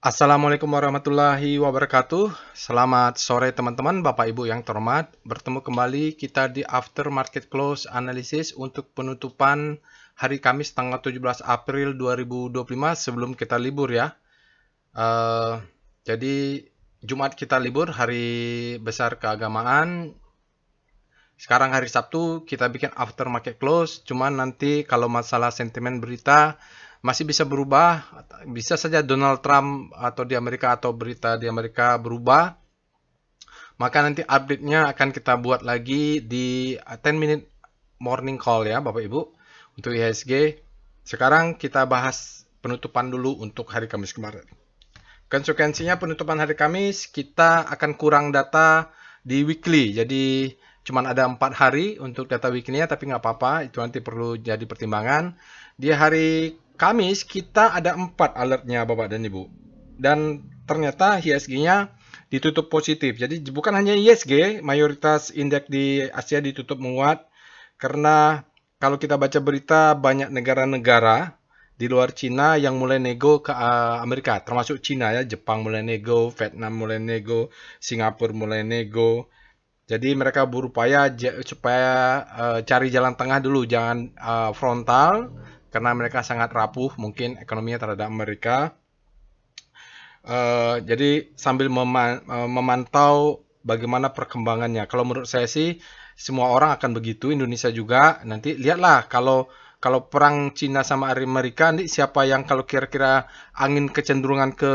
Assalamualaikum warahmatullahi wabarakatuh. Selamat sore teman-teman, Bapak Ibu yang terhormat. Bertemu kembali kita di After Market Close Analysis untuk penutupan hari Kamis tanggal 17 April 2025 sebelum kita libur ya. Jadi Jumat kita libur, hari besar keagamaan. Sekarang hari Sabtu kita bikin after market close, cuman nanti kalau masalah sentimen berita masih bisa berubah, bisa saja Donald Trump atau di Amerika atau berita di Amerika berubah, maka nanti update-nya akan kita buat lagi di 10 minute morning call ya Bapak Ibu untuk IHSG. Sekarang kita bahas penutupan dulu untuk hari Kamis kemarin. Konsekuensinya penutupan hari Kamis kita akan kurang data di weekly, jadi cuman ada 4 hari untuk data weekly-nya, tapi nggak apa-apa, itu nanti perlu jadi pertimbangan. Di hari Kamis kita ada 4 alertnya Bapak dan Ibu, dan ternyata IHSG-nya ditutup positif. Jadi bukan hanya IHSG, mayoritas indeks di Asia ditutup menguat, karena kalau kita baca berita banyak negara-negara di luar Cina yang mulai nego ke Amerika, termasuk Cina ya, Jepang mulai nego, Vietnam mulai nego, Singapura mulai nego. Jadi mereka berupaya supaya cari jalan tengah dulu, jangan frontal, karena mereka sangat rapuh mungkin ekonominya terhadap Amerika. Jadi sambil memantau bagaimana perkembangannya. Kalau menurut saya sih semua orang akan begitu, Indonesia juga. Nanti lihatlah kalau perang Cina sama Amerika, nanti siapa yang kalau kira-kira angin kecenderungan ke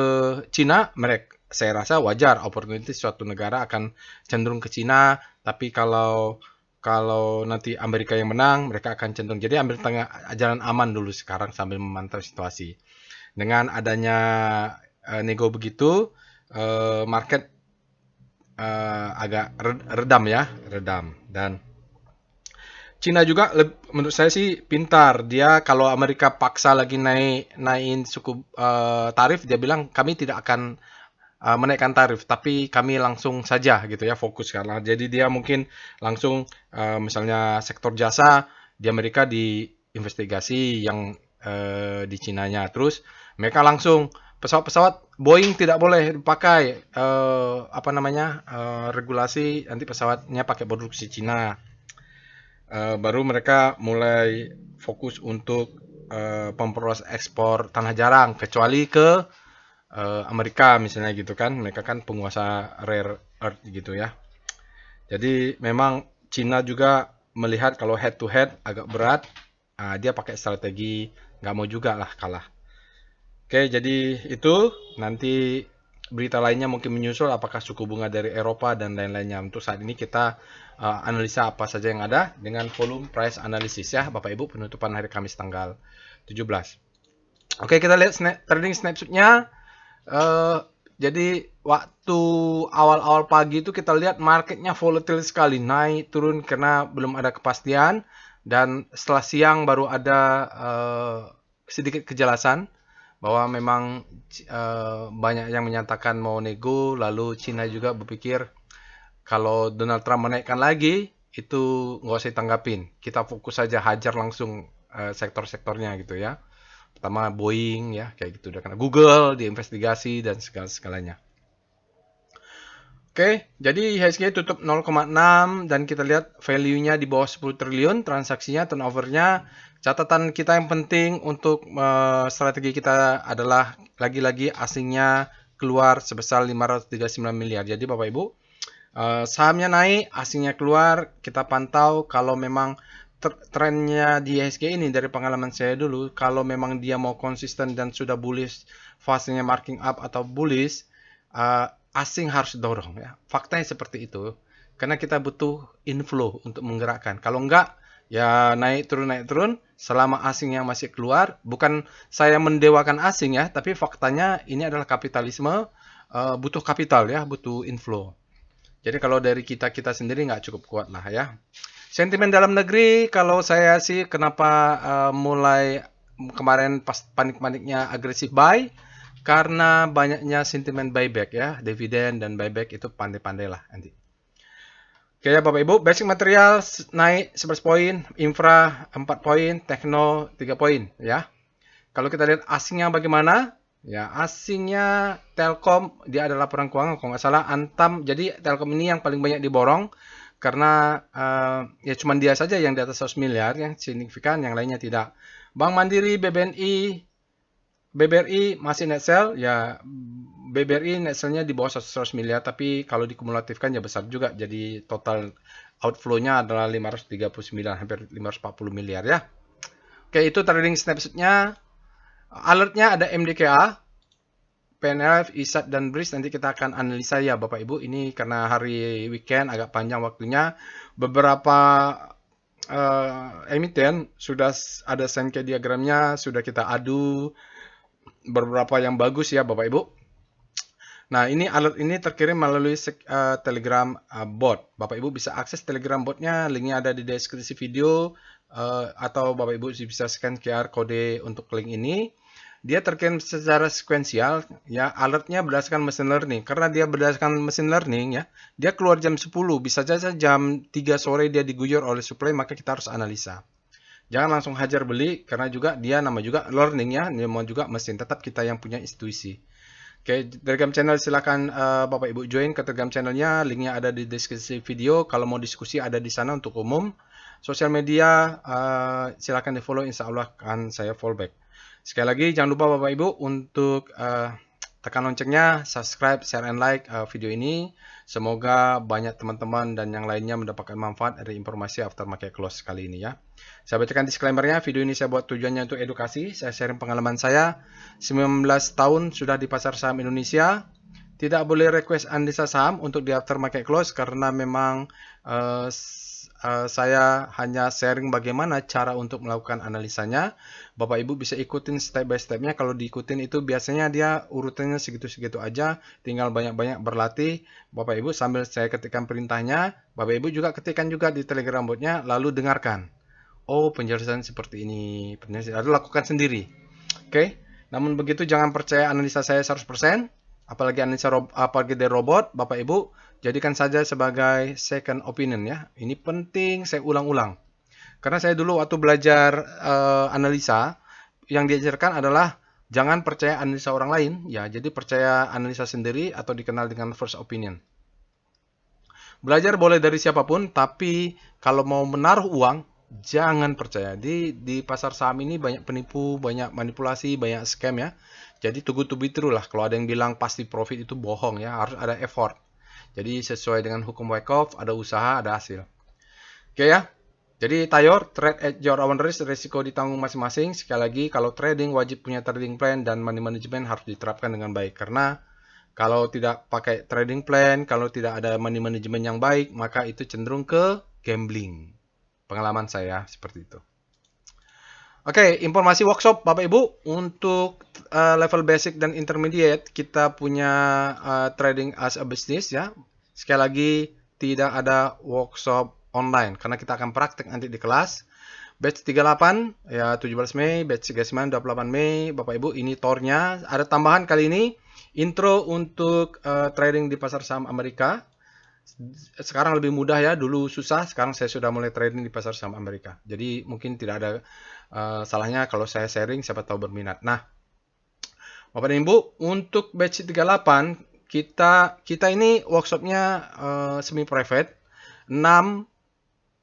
Cina, mereka saya rasa wajar opportunity suatu negara akan cenderung ke Cina, tapi kalau kalau nanti Amerika yang menang, mereka akan cenderung. Jadi ambil tengah jalan aman dulu sekarang sambil memantau situasi. Dengan adanya nego begitu, market agak redam ya, redam. Dan Cina juga menurut saya sih pintar. Dia kalau Amerika paksa lagi naikin suku tarif, dia bilang kami tidak akan menaikkan tarif, tapi kami langsung saja gitu ya fokus karena jadi dia mungkin langsung misalnya sektor jasa di Amerika diinvestigasi yang di Cinanya, terus mereka langsung pesawat-pesawat Boeing tidak boleh dipakai apa namanya regulasi nanti pesawatnya pakai produksi Cina. Baru mereka mulai fokus untuk memperluas ekspor tanah jarang, kecuali ke Amerika misalnya gitu kan, mereka kan penguasa rare earth gitu ya. Jadi memang Cina juga melihat kalau head to head agak berat, dia pakai strategi nggak mau juga lah kalah. Oke, jadi itu nanti berita lainnya mungkin menyusul apakah suku bunga dari Eropa dan lain-lainnya. Untuk saat ini kita analisa apa saja yang ada dengan volume price analysis ya Bapak Ibu, penutupan hari Kamis tanggal 17. Oke, kita lihat trading snapshotnya. Jadi waktu awal-awal pagi itu kita lihat marketnya volatile sekali, naik turun karena belum ada kepastian, dan setelah siang baru ada sedikit kejelasan bahwa memang banyak yang menyatakan mau nego, lalu Cina juga berpikir kalau Donald Trump menaikkan lagi itu nggak usah ditanggapin, kita fokus saja hajar langsung sektor-sektornya gitu ya. Pertama Boeing ya kayak gitu, udah kena Google diinvestigasi dan segala-segalanya. Oke, jadi IHSG tutup 0,6 dan kita lihat value-nya di bawah 10 triliun, transaksinya, turnover-nya. Catatan kita yang penting untuk strategi kita adalah lagi-lagi asingnya keluar sebesar 539 miliar. Jadi Bapak Ibu, sahamnya naik, asingnya keluar, kita pantau kalau memang trennya di IHSG ini dari pengalaman saya dulu, kalau memang dia mau konsisten dan sudah bullish, fasenya marking up atau bullish, asing harus dorong ya. Faktanya seperti itu. Karena kita butuh inflow untuk menggerakkan. Kalau enggak, ya naik turun selama asingnya masih keluar. Bukan saya mendewakan asing ya, tapi faktanya ini adalah kapitalisme, butuh kapital ya, butuh inflow. Jadi kalau dari kita sendiri nggak cukup kuat lah ya. Sentimen dalam negeri, kalau saya sih kenapa mulai kemarin pas panik-paniknya agresif buy, karena banyaknya sentimen buyback ya, dividen dan buyback itu pandai-pandai lah nanti. Oke ya Bapak Ibu, basic material naik 11 poin, infra 4 poin, tekno 3 poin ya. Kalau kita lihat asingnya bagaimana, Ya, asingnya Telkom, dia ada laporan keuangan kalau nggak salah Antam. Jadi Telkom ini yang paling banyak diborong karena ya cuman dia saja yang di atas 100 miliar yang signifikan, yang lainnya tidak. Bank Mandiri, BBRI masih net sell, ya BBRI net sell-nya di bawah 100 miliar, tapi kalau dikumulatifkan ya besar juga. Jadi total outflow-nya adalah 539, hampir 540 miliar ya. Oke, itu trading snapshot-nya. Alertnya ada MDKA, PNF, ISAT, dan BRIS. Nanti kita akan analisa ya Bapak Ibu. Ini karena hari weekend agak panjang waktunya. Beberapa emiten sudah ada Sankey diagramnya, sudah kita adu. Beberapa yang bagus ya Bapak Ibu. Nah, ini alert ini terkirim melalui Telegram bot. Bapak Ibu bisa akses Telegram botnya, linknya ada di deskripsi video, atau Bapak Ibu bisa scan QR kode untuk link ini. Dia terkirim secara sekuensial, ya, alertnya berdasarkan machine learning. Karena dia berdasarkan machine learning, ya, dia keluar jam 10, bisa saja jam 3 sore dia diguyur oleh supply, maka kita harus analisa. Jangan langsung hajar beli, karena juga dia nama juga learning ya, dia mau juga mesin, tetap kita yang punya intuisi. Oke, Telegram channel silakan Bapak Ibu join ke Telegram channelnya, linknya ada di deskripsi video. Kalau mau diskusi ada di sana untuk umum. Sosial media silakan di follow, insya Allah akan saya follow back. Sekali lagi jangan lupa Bapak Ibu untuk tekan loncengnya, subscribe, share, and like video ini. Semoga banyak teman-teman dan yang lainnya mendapatkan manfaat dari informasi aftermarket close kali ini ya. Saya bacakan disclaimer-nya, video ini saya buat tujuannya untuk edukasi, saya sharing pengalaman saya. 19 tahun sudah di pasar saham Indonesia. Tidak boleh request analisa saham untuk di aftermarket close karena memang saya hanya sharing bagaimana cara untuk melakukan analisanya. Bapak Ibu bisa ikutin step by stepnya. Kalau diikutin itu biasanya dia urutannya segitu-segitu aja. Tinggal banyak-banyak berlatih. Bapak Ibu sambil saya ketikkan perintahnya. Bapak Ibu juga ketikkan juga di Telegram botnya. Lalu dengarkan. Oh, penjelasan seperti ini. Lalu lakukan sendiri. Oke. Namun begitu jangan percaya analisa saya 100%. Apalagi dari robot, Bapak Ibu, jadikan saja sebagai second opinion ya. Ini penting saya ulang-ulang. Karena saya dulu waktu belajar analisa, yang diajarkan adalah jangan percaya analisa orang lain, ya. Jadi percaya analisa sendiri atau dikenal dengan first opinion. Belajar boleh dari siapapun, tapi kalau mau menaruh uang, jangan percaya. Di pasar saham ini banyak penipu, banyak manipulasi, banyak scam ya. Jadi too good to be true lah. Kalau ada yang bilang pasti profit itu bohong ya. Harus ada effort. Jadi sesuai dengan hukum Wyckoff, ada usaha, ada hasil. Oke ya. Jadi Tayor, trade at your own risk, risiko ditanggung masing-masing. Sekali lagi, kalau trading wajib punya trading plan dan money management harus diterapkan dengan baik. Karena kalau tidak pakai trading plan, kalau tidak ada money management yang baik, maka itu cenderung ke gambling. Pengalaman saya seperti itu. Oke, informasi workshop Bapak Ibu untuk level basic dan intermediate kita punya trading as a business ya. Sekali lagi tidak ada workshop online karena kita akan praktek nanti di kelas. Batch 38 ya 17 Mei, batch 39 28 Mei. Bapak Ibu ini tornya. Ada tambahan kali ini intro untuk trading di pasar saham Amerika. Sekarang lebih mudah ya, dulu susah, sekarang saya sudah mulai trading di pasar saham Amerika. Jadi mungkin tidak ada salahnya kalau saya sharing, siapa tahu berminat. Nah, Bapak dan Ibu, untuk batch 38 kita ini workshopnya semi private, 6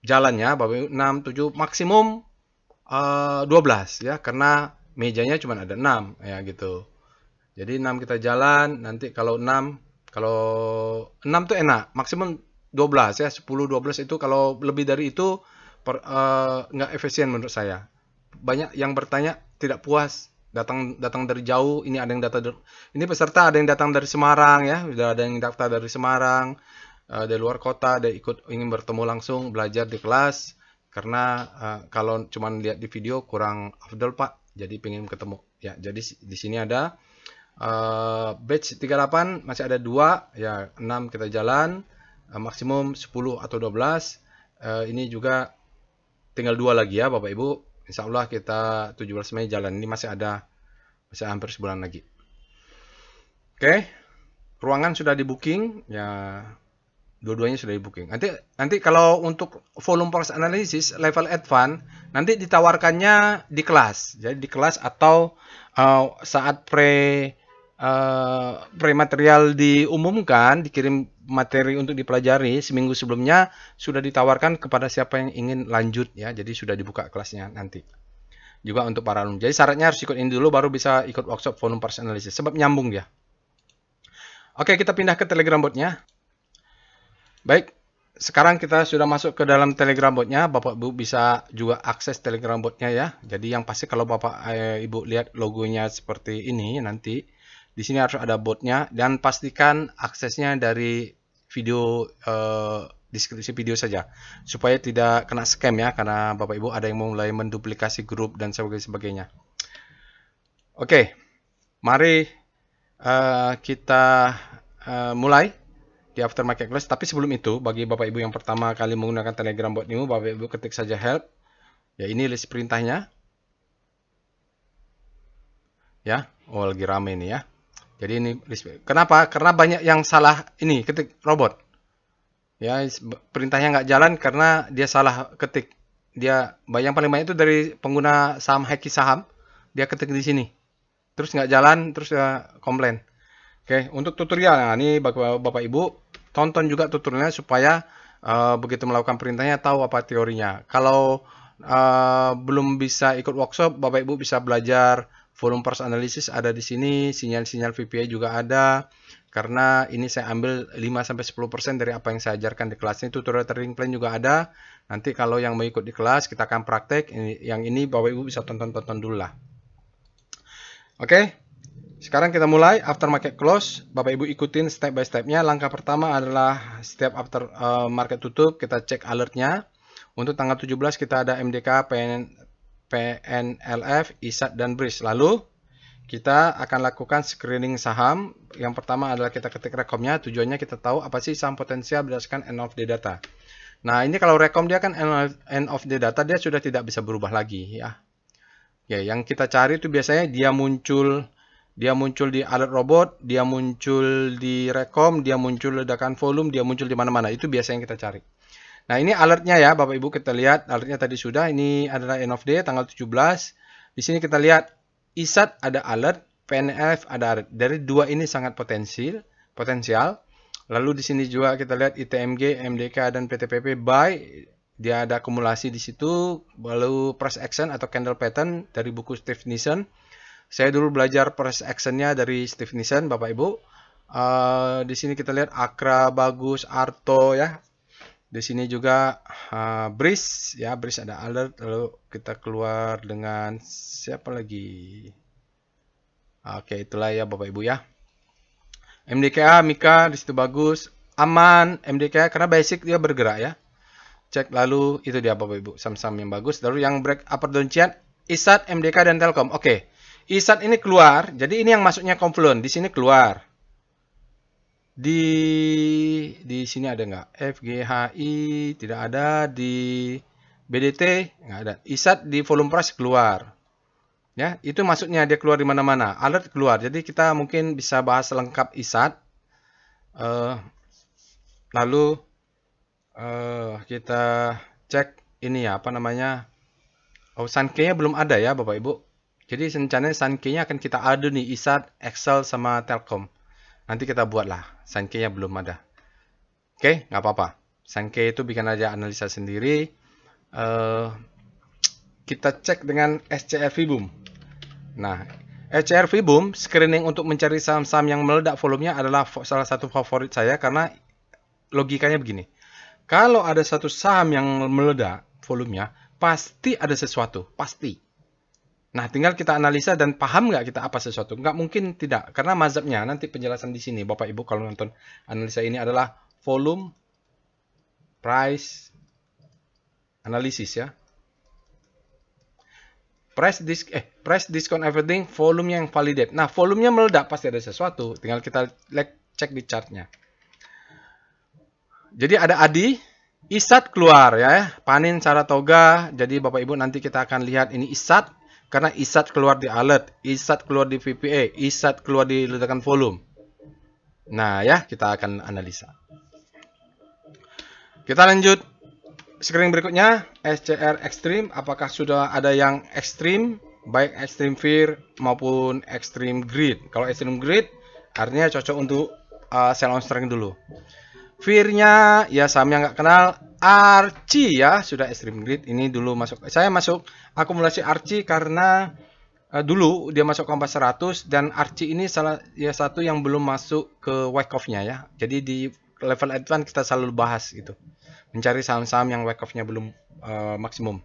jalannya, Bapak Ibu, 6 7 maksimum 12 ya, karena mejanya cuma ada 6 ya gitu. Jadi 6 kita jalan, nanti kalau 6 tuh enak, maksimum 12 ya, 10 12 itu kalau lebih dari itu nggak efisien menurut saya. Banyak yang bertanya tidak puas, datang dari jauh, ini peserta ada yang datang dari Semarang ya, sudah ada yang daftar dari Semarang, dari luar kota, ada ingin bertemu langsung, belajar di kelas, karena kalau cuma lihat di video kurang afdol Pak, jadi pengen ketemu. Ya, jadi di sini ada batch 38 masih ada 2 ya, 6 kita jalan, maksimum 10 atau 12. Ini juga tinggal 2 lagi ya Bapak Ibu. Insya Allah kita 17 Mei jalan. Ini masih hampir sebulan lagi. Oke. Ruangan sudah di booking ya. Dua-duanya sudah di booking. Nanti kalau untuk volume price analysis level advance nanti ditawarkannya di kelas. Jadi di kelas atau saat pre material diumumkan, dikirim materi untuk dipelajari seminggu sebelumnya sudah ditawarkan kepada siapa yang ingin lanjut ya. Jadi sudah dibuka kelasnya nanti. Juga untuk para alumni. Jadi syaratnya harus ikut ini dulu baru bisa ikut workshop volume price analysis sebab nyambung dia. Oke, kita pindah ke Telegram botnya. Baik, sekarang kita sudah masuk ke dalam Telegram botnya. Bapak Ibu bisa juga akses Telegram botnya ya. Jadi yang pasti kalau Bapak Ibu lihat logonya seperti ini nanti di sini harus ada botnya dan pastikan aksesnya dari video deskripsi video saja supaya tidak kena scam ya karena Bapak Ibu ada yang mulai menduplikasi grup dan sebagainya. Oke, mari kita mulai di aftermarket class. Tapi sebelum itu, bagi Bapak Ibu yang pertama kali menggunakan Telegram bot Nemo, Bapak Ibu ketik saja help. Ya, ini list perintahnya. Ya, oh lagi rame nih ya. Jadi ini list. Kenapa? Karena banyak yang salah ini ketik robot. Ya, perintahnya nggak jalan karena dia salah ketik. Dia yang paling banyak itu dari pengguna saham Haki Saham. Dia ketik di sini. Terus nggak jalan, terus komplain. Oke, untuk tutorial, nah ini Bapak Ibu tonton juga tutorialnya supaya begitu melakukan perintahnya tahu apa teorinya. Kalau belum bisa ikut workshop, Bapak Ibu bisa belajar volume price analysis ada di sini, sinyal-sinyal VPA juga ada. Karena ini saya ambil 5-10% dari apa yang saya ajarkan di kelas ini. Tutorial trading plan juga ada. Nanti kalau yang mau ikut di kelas, kita akan praktek. Yang ini Bapak Ibu bisa tonton-tonton dulu lah. Oke. Sekarang kita mulai aftermarket close. Bapak Ibu ikutin step by stepnya. Langkah pertama adalah setiap after market tutup kita cek alertnya. Untuk tanggal 17 kita ada MDK, PNLF, ISAT dan BRIS. Lalu kita akan lakukan screening saham. Yang pertama adalah kita ketik rekomnya. Tujuannya kita tahu apa sih saham potensial berdasarkan end of day data. Nah ini kalau rekom dia kan end of day data dia sudah tidak bisa berubah lagi ya. Ya yang kita cari itu biasanya dia muncul di alert robot, dia muncul di rekom, dia muncul ledakan volume, dia muncul di mana-mana. Itu biasa yang kita cari. Nah, ini alertnya ya, Bapak Ibu kita lihat. Alertnya tadi sudah, ini adalah end of day, tanggal 17. Di sini kita lihat, ISAT ada alert, PNF ada alert. Dari dua ini sangat potensial. Lalu di sini juga kita lihat ITMG, MDK, dan PTPP buy. Dia ada akumulasi di situ. Lalu price action atau candle pattern dari buku Steve Nissen. Saya dulu belajar price action-nya dari Steve Nissen, Bapak Ibu. Di sini kita lihat Akra bagus, Arto ya. Di sini juga BRIS ya, BRIS ada alert. Lalu kita keluar dengan siapa lagi? Oke, itulah ya Bapak Ibu ya. MDKA, Mika di situ bagus. Aman, MDKA karena basic dia bergerak ya. Cek lalu itu dia Bapak Ibu, saham-saham yang bagus. Lalu yang break upper downtrend, ISAT, MDK dan Telkom. Oke. ISAT ini keluar, jadi ini yang masuknya Confluent. Di sini keluar. Di sini ada nggak? FGHI tidak ada, di BDT nggak ada. ISAT di volume price keluar. Ya, itu masuknya dia keluar di mana-mana. Alert keluar. Jadi kita mungkin bisa bahas lengkap ISAT. Lalu kita cek ini ya, apa namanya? Oh, Sankey-nya belum ada ya, Bapak Ibu. Jadi rencananya Sankey-nya akan kita adu nih, ISAT, Excel, sama Telkom. Nanti kita buatlah. Sankey-nya belum ada. Oke, nggak apa-apa. Sankey itu bikin aja analisa sendiri. Kita cek dengan SCR Vboom. Nah, SCR Vboom screening untuk mencari saham-saham yang meledak volumenya adalah salah satu favorit saya karena logikanya begini. Kalau ada satu saham yang meledak volumenya, pasti ada sesuatu, pasti. Nah, tinggal kita analisa dan paham nggak kita apa sesuatu. Nggak mungkin tidak, karena mazhabnya nanti penjelasan di sini. Bapak Ibu kalau nonton analisa ini adalah volume, price, analisis ya. Price discount everything, volumenya yang validate. Nah, volumenya meledak pasti ada sesuatu. Tinggal kita cek di chartnya. Jadi ada ADI, ISAT keluar ya, Panin Saratoga. Jadi Bapak Ibu nanti kita akan lihat ini ISAT. Karena ISAT keluar di alert, ISAT keluar di VPA, ISAT keluar di ledakan volume. Nah ya, kita akan analisa. Kita lanjut screen berikutnya, SCR Extreme. Apakah sudah ada yang ekstrim, baik Extreme Fear maupun Extreme Greed? Kalau Extreme Greed artinya cocok untuk sell on strength dulu. Fear-nya ya saham yang nggak kenal. Archie ya sudah Extreme Greed. Ini dulu masuk. Saya masuk akumulasi Archie karena dulu dia masuk Kompas 100 dan Archie ini salah ya satu yang belum masuk ke wake off-nya ya. Jadi di level advance kita selalu bahas gitu. Mencari saham-saham yang wake off-nya belum maksimum.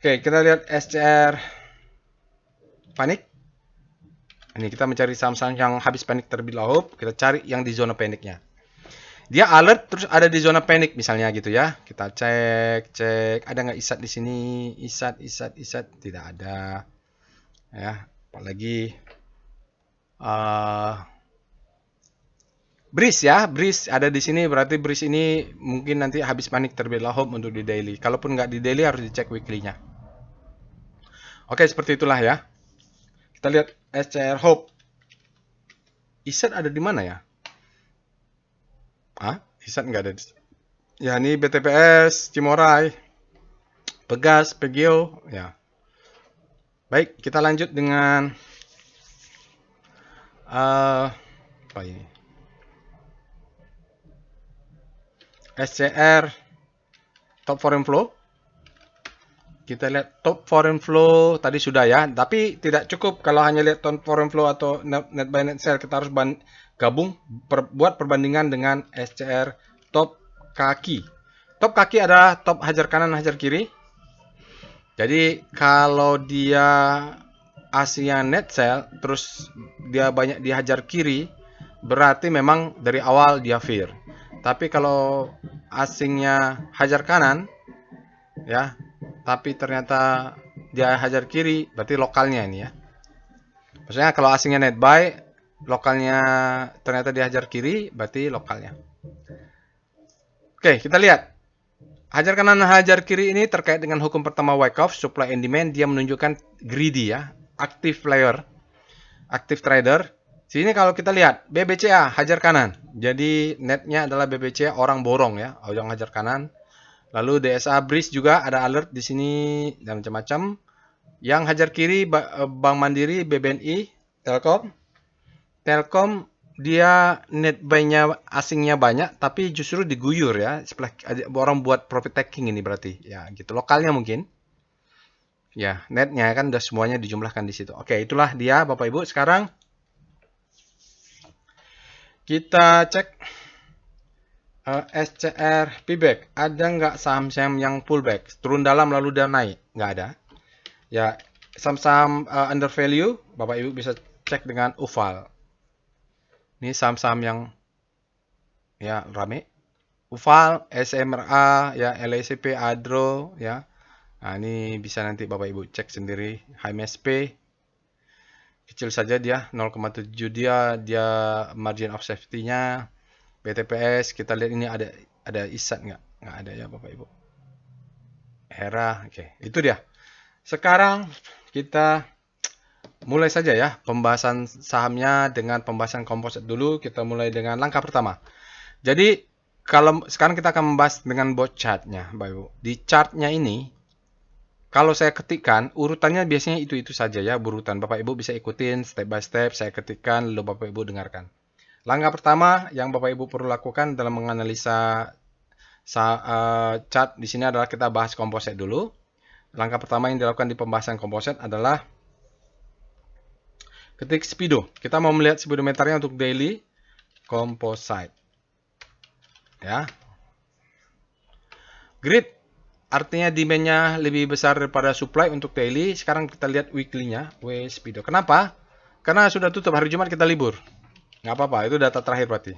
Oke, kita lihat SCR panik. Ini kita mencari saham-saham yang habis panik terlebih dahulu. Kita cari yang di zona paniknya. Dia alert terus ada di zona panik misalnya gitu ya. Kita cek ada nggak isat di sini? Isat tidak ada. Ya, apalagi Breeze ya, Breeze ada di sini, berarti Breeze ini mungkin nanti habis panik terlebih dahulu untuk di daily. Kalaupun nggak di daily harus dicek weekly-nya. Oke, seperti itulah ya. Kita lihat SCR Hope. Isat ada di mana ya? Isat nggak ada. Ya, ini BTPS, Cimorai, Pegas, Pegio. Ya. Baik, kita lanjut dengan apa ini? SCR Top Foreign Flow. Kita lihat top foreign flow tadi sudah ya, tapi tidak cukup kalau hanya lihat top foreign flow atau net buy net sell. Kita harus gabung buat perbandingan dengan SCR top kaki. Top kaki adalah top hajar kanan hajar kiri. Jadi kalau dia aslinya net sell terus dia banyak dihajar kiri, berarti memang dari awal dia fear. Tapi kalau asingnya hajar kanan ya, tapi ternyata dia hajar kiri, berarti lokalnya ini ya. Maksudnya kalau asingnya net buy, lokalnya ternyata dia hajar kiri, berarti lokalnya. Oke, kita lihat. Hajar kanan hajar kiri ini terkait dengan hukum pertama Wyckoff, supply and demand. Dia menunjukkan greedy ya, active player, active trader. Sini kalau kita lihat BBCA hajar kanan. Jadi netnya adalah BBCA orang borong ya, orang hajar kanan. Lalu DSA Breeze juga ada alert di sini dan macam-macam. Yang hajar kiri Bank Mandiri, BBNI, Telkom. Telkom dia net buy-nya asingnya banyak tapi justru diguyur ya. Orang buat profit taking ini berarti. Ya, gitu. Lokalnya mungkin. Ya, netnya kan udah semuanya dijumlahkan di situ. Oke, itulah dia Bapak Ibu. Sekarang kita cek SCR pullback. Ada nggak saham-saham yang pullback? Turun dalam lalu dia naik? Nggak ada. Ya, saham-saham under value, Bapak Ibu bisa cek dengan UVAL. Ini saham-saham yang ya rame. UVAL, SMRA, ya LSP, Adro, ya. Nah, ini bisa nanti Bapak Ibu cek sendiri. HMSP kecil saja dia 0,7 dia margin of safety-nya. BTPS kita lihat ini ada isat nggak ada ya Bapak Ibu. Hera, oke. Itu dia. Sekarang kita mulai saja ya pembahasan sahamnya dengan pembahasan komposit dulu. Kita mulai dengan langkah pertama. Jadi kalau sekarang kita akan membahas dengan bot chartnya Bapak Ibu. Di chartnya ini kalau saya ketikkan urutannya biasanya itu saja ya, berurutan. Bapak Ibu bisa ikutin step by step, saya ketikkan lalu Bapak Ibu dengarkan. Langkah pertama yang Bapak Ibu perlu lakukan dalam menganalisa chart di sini adalah kita bahas komposit dulu. Langkah pertama yang dilakukan di pembahasan komposit adalah ketik Speedo. Kita mau melihat speedometernya untuk daily composite. Ya. Grid artinya demand-nya lebih besar daripada supply untuk daily. Sekarang kita lihat weekly-nya, Speedo. Kenapa? Karena sudah tutup hari Jumat kita libur. Nggak apa-apa, itu data terakhir berarti.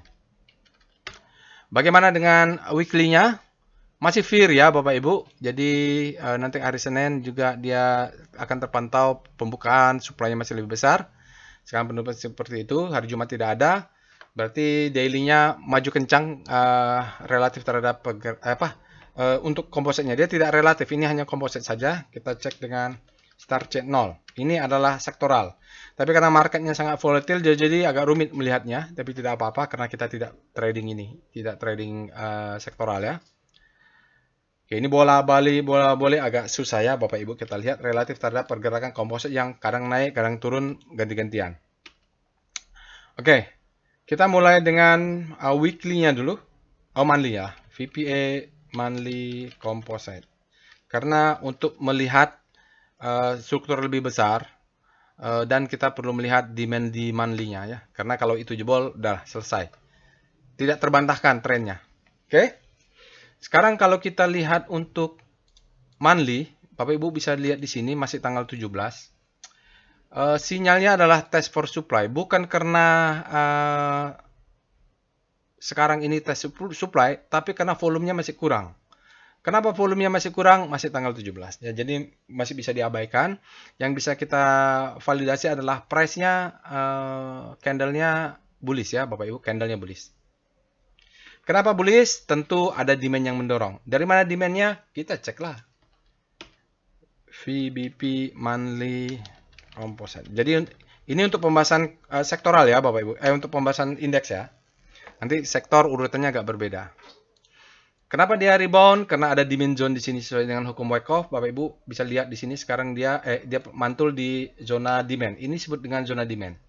Bagaimana dengan weekly-nya? Masih fear ya Bapak Ibu. Jadi nanti hari Senin juga dia akan terpantau pembukaan supply-nya masih lebih besar. Sekarang penutupan seperti itu, hari Jumat tidak ada. Berarti daily-nya maju kencang relatif terhadap untuk kompositnya. Dia tidak relatif, ini hanya komposit saja. Kita cek dengan Star chart 0. Ini adalah sektoral. Tapi karena marketnya sangat volatil, jadi agak rumit melihatnya. Tapi tidak apa-apa karena kita tidak trading ini, tidak trading sektoral ya. Oke, ini bola balik agak susah ya Bapak Ibu. Kita lihat relatif terhadap pergerakan komposit yang kadang naik, kadang turun ganti-gantian. Oke, kita mulai dengan weekly-nya dulu. Monthly ya. VPA monthly composite. Karena untuk melihat struktur lebih besar dan kita perlu melihat demand di monthly-nya ya. Karena kalau itu jebol, udah selesai. Tidak terbantahkan trennya. Oke. Sekarang kalau kita lihat untuk monthly, Bapak Ibu bisa lihat di sini masih tanggal 17. Sinyalnya adalah test for supply, bukan karena sekarang ini test supply, tapi karena volumenya masih kurang. Kenapa volumenya masih kurang? Masih tanggal 17. Ya, jadi masih bisa diabaikan. Yang bisa kita validasi adalah price-nya, candle-nya bullish ya Bapak Ibu, candle-nya bullish. Kenapa bullish? Tentu ada demand yang mendorong. Dari mana demand-nya? Kita ceklah. VBP monthly composite. Jadi ini untuk pembahasan sektoral ya Bapak Ibu. Untuk pembahasan indeks ya. Nanti sektor urutannya agak berbeda. Kenapa dia rebound? Karena ada demand zone di sini sesuai dengan hukum Wyckoff. Bapak Ibu bisa lihat di sini sekarang dia mantul di zona demand. Ini disebut dengan zona demand.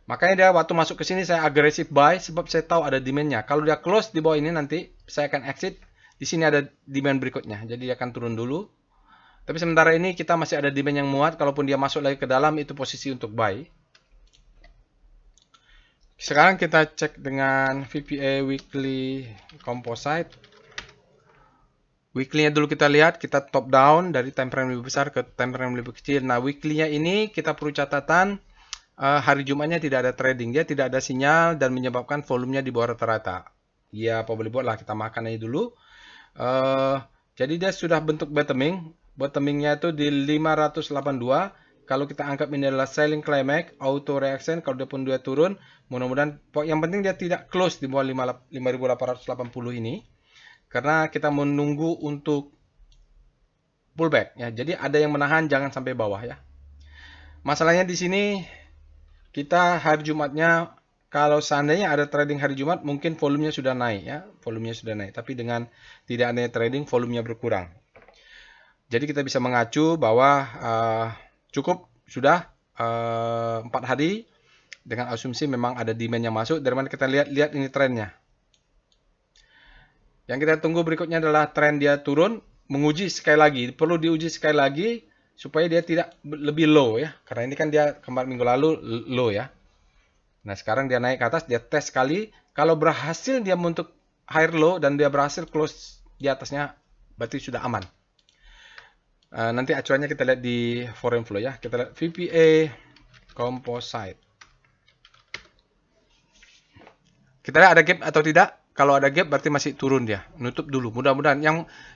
Makanya dia waktu masuk ke sini saya agresif buy sebab saya tahu ada demand-nya. Kalau dia close di bawah ini nanti saya akan exit. Di sini ada demand berikutnya. Jadi dia akan turun dulu. Tapi sementara ini kita masih ada demand yang muat. Kalaupun dia masuk lagi ke dalam itu posisi untuk buy. Sekarang kita cek dengan VPA weekly composite. Weekly-nya dulu kita lihat, kita top down dari time frame lebih besar ke time frame lebih kecil. Nah, weekly-nya ini kita perlu catatan hari Jumatnya tidak ada trading, dia tidak ada sinyal dan menyebabkan volumenya di bawah rata-rata. Ya, apa boleh buat lah, kita makan aja dulu. Jadi dia sudah bentuk bottomingnya itu di 582. Kalau kita anggap ini adalah selling climax, auto reaction, kalau dia pun dia turun, mudah-mudahan yang penting dia tidak close di bawah 5.880 ini. Karena kita menunggu untuk pullback ya. Jadi ada yang menahan, jangan sampai bawah ya. Masalahnya di sini kita hari Jumatnya, kalau seandainya ada trading hari Jumat, mungkin volumenya sudah naik ya, volumenya sudah naik. Tapi dengan tidak adanya trading, volumenya berkurang. Jadi kita bisa mengacu bahwa cukup sudah 4 hari dengan asumsi memang ada demand yang masuk. Dari mana kita lihat ini trennya. Yang kita tunggu berikutnya adalah tren dia turun, menguji sekali lagi, perlu diuji sekali lagi. Supaya dia tidak lebih low ya. Karena ini kan dia kemarin minggu lalu low ya. Nah sekarang dia naik ke atas, dia tes sekali. Kalau berhasil dia untuk higher low dan dia berhasil close di atasnya, berarti sudah aman. Nanti acuannya kita lihat di foreign flow ya. Kita lihat VPA composite. Kita lihat ada gap atau tidak. Kalau ada gap berarti masih turun dia. Nutup dulu. Mudah-mudahan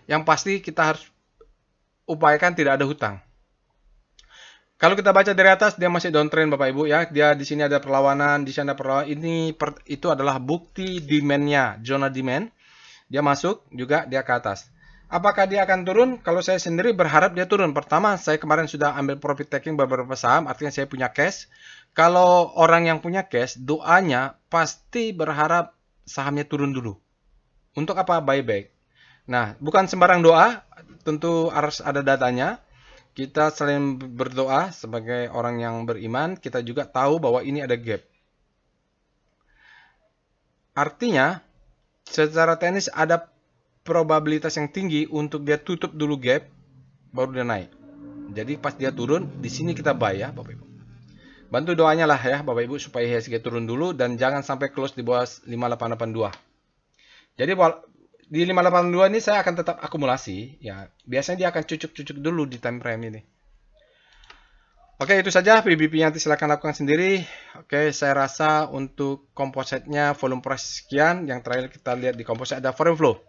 yang pasti kita harus upayakan tidak ada hutang. Kalau kita baca dari atas, dia masih downtrend Bapak Ibu ya. Dia di sini ada perlawanan, di sana perlawanan. Itu adalah bukti demand-nya, zona demand. Dia masuk juga dia ke atas. Apakah dia akan turun? Kalau saya sendiri berharap dia turun. Pertama, saya kemarin sudah ambil profit taking beberapa saham, artinya saya punya cash. Kalau orang yang punya cash, doanya pasti berharap sahamnya turun dulu. Untuk apa? Buyback. Nah, bukan sembarang doa, tentu harus ada datanya. Kita selain berdoa sebagai orang yang beriman, kita juga tahu bahwa ini ada gap. Artinya, secara teknis ada probabilitas yang tinggi untuk dia tutup dulu gap, baru dia naik. Jadi pas dia turun, di sini kita buy ya Bapak Ibu. Bantu doanya lah ya Bapak Ibu supaya IHSG turun dulu dan jangan sampai close di bawah 5882. Jadi di 582 ini saya akan tetap akumulasi ya. Biasanya dia akan cucuk-cucuk dulu di time frame ini. Oke, itu saja PBP nanti silakan lakukan sendiri. Oke, saya rasa untuk kompositnya volume price sekian. Yang terakhir kita lihat di komposit ada foreign flow.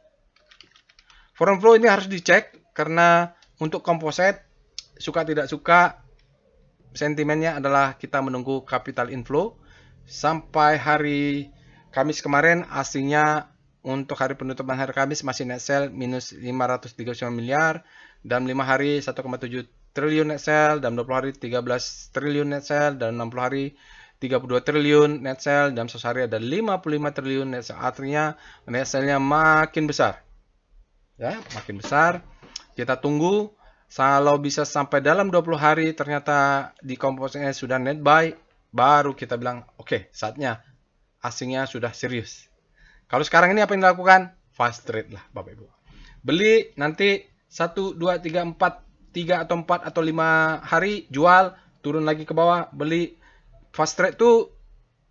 Foreign flow ini harus dicek karena untuk komposit suka tidak suka sentimennya adalah kita menunggu capital inflow. Sampai hari Kamis kemarin aslinya untuk hari penutupan hari Kamis masih net sell minus 539 miliar dan 5 hari 1,7 triliun net sell, dalam 20 hari 13 triliun net sell, dalam 60 hari 32 triliun net sell, dalam 100 hari ada 55 triliun net sell. Artinya net sell-nya makin besar. Ya, makin besar. Kita tunggu kalau bisa sampai dalam 20 hari ternyata di komposisinya sudah net buy, baru kita bilang oke, saatnya asingnya sudah serius. Kalau sekarang ini apa yang dilakukan? Fast trade lah Bapak Ibu. Beli nanti 1, 2, 3, 4, 3 atau 4 atau 5 hari jual, turun lagi ke bawah, beli. Fast trade tuh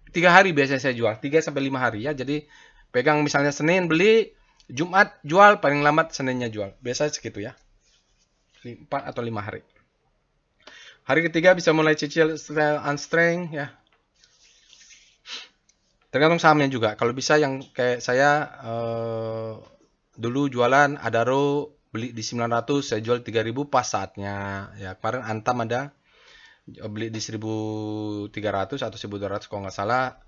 3 hari biasanya saya jual, 3 sampai 5 hari ya. Jadi pegang misalnya Senin beli, Jumat jual, paling lambat Seninnya jual. Biasanya segitu ya. 4 atau 5 hari. Hari ketiga bisa mulai cicil unstrength ya. Tergantung sahamnya juga. Kalau bisa yang kayak saya dulu jualan Adaro beli di 900, saya jual 3000 pas saatnya. Ya, kemarin Antam ada beli di 1300 atau 1200 kalau nggak salah,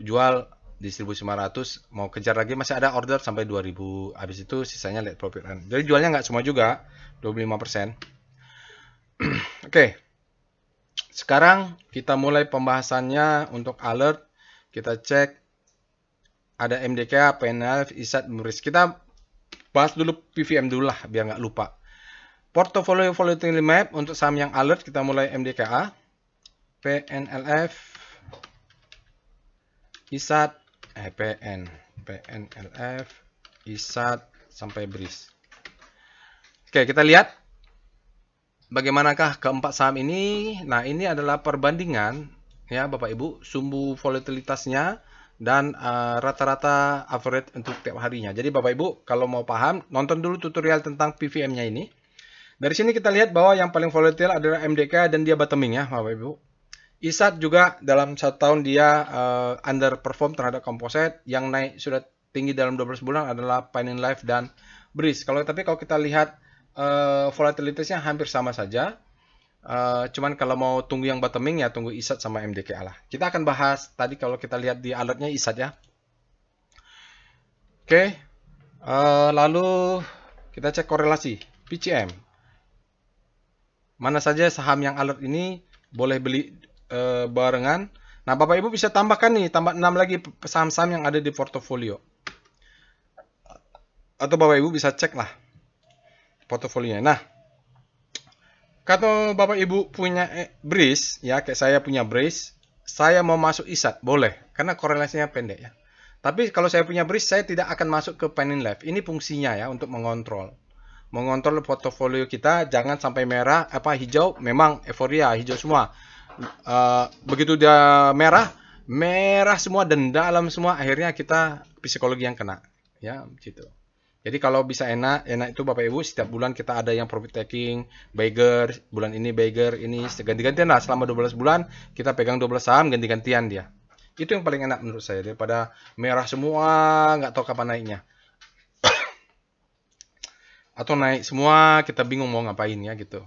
jual di 1500, mau kejar lagi masih ada order sampai 2000. Habis itu sisanya let profit run. Jadi jualnya nggak semua juga, 25%. Oke. Sekarang kita mulai pembahasannya untuk alert. Kita cek ada MDK, PNL, ISAT, BRIS. Kita bahas dulu PVM dulu lah biar nggak lupa. Portfolio volatility map untuk saham yang alert kita mulai MDKA, PNLF, ISAT, PNLF, ISAT sampai BRIS. Oke, kita lihat bagaimanakah keempat saham ini. Nah, ini adalah perbandingan ya Bapak Ibu, sumbu volatilitasnya dan rata-rata average untuk tiap harinya. Jadi Bapak Ibu kalau mau paham, nonton dulu tutorial tentang PVM-nya ini. Dari sini kita lihat bahwa yang paling volatil adalah MDK dan dia bottoming ya Bapak Ibu. ISAT juga dalam 1 tahun dia underperform terhadap komposit. Yang naik sudah tinggi dalam 12 bulan adalah Pioneer Life dan BRIS. Tapi kalau kita lihat volatilitasnya hampir sama saja. Cuman kalau mau tunggu yang bottoming ya tunggu ISAT sama MDKA lah. Kita akan bahas tadi kalau kita lihat di alertnya ISAT ya. Oke. Lalu kita cek korelasi PCM. Mana saja saham yang alert ini boleh beli barengan. Nah, Bapak Ibu bisa tambahkan nih, tambah 6 lagi saham-saham yang ada di portofolio. Atau Bapak Ibu bisa cek lah portofolionya. Nah, kalau Bapak Ibu punya BRIS, ya kayak saya punya BRIS, saya mau masuk ISAT, boleh. Karena korelasinya pendek ya. Tapi kalau saya punya BRIS, saya tidak akan masuk ke Pioneer Life. Ini fungsinya ya untuk mengontrol. Mengontrol portofolio kita, jangan sampai merah, hijau, memang euforia, hijau semua. Begitu dia merah semua dan dalam semua, akhirnya kita psikologi yang kena. Ya, gitu. Jadi kalau bisa enak itu Bapak Ibu, setiap bulan kita ada yang profit taking, bagger, bulan ini bagger, ini ganti-gantian lah selama 12 bulan, kita pegang 12 saham, ganti-gantian dia. Itu yang paling enak menurut saya, daripada merah semua, nggak tahu kapan naiknya. Atau naik semua, kita bingung mau ngapain ya gitu.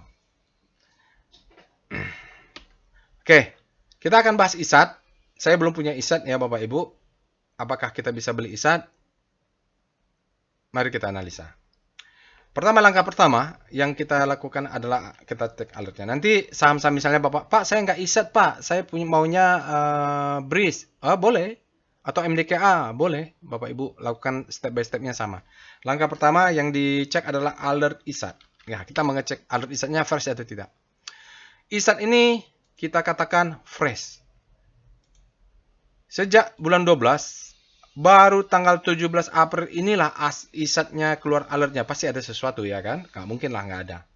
Oke, kita akan bahas ISAT. Saya belum punya ISAT ya Bapak Ibu. Apakah kita bisa beli ISAT? Mari kita analisa. Langkah pertama yang kita lakukan adalah kita cek alertnya. Nanti saham-saham misalnya Pak saya nggak ISAT Pak, saya maunya BRIS. Boleh. Atau MDKA, boleh. Bapak Ibu lakukan step by stepnya sama. Langkah pertama yang dicek adalah alert ISAT. Ya, kita mengecek alert ISAT-nya fresh atau tidak. ISAT ini kita katakan fresh. Sejak bulan 12, baru tanggal 17 April inilah ISAT-nya keluar alertnya. Pasti ada sesuatu ya kan? Nggak mungkin lah nggak ada.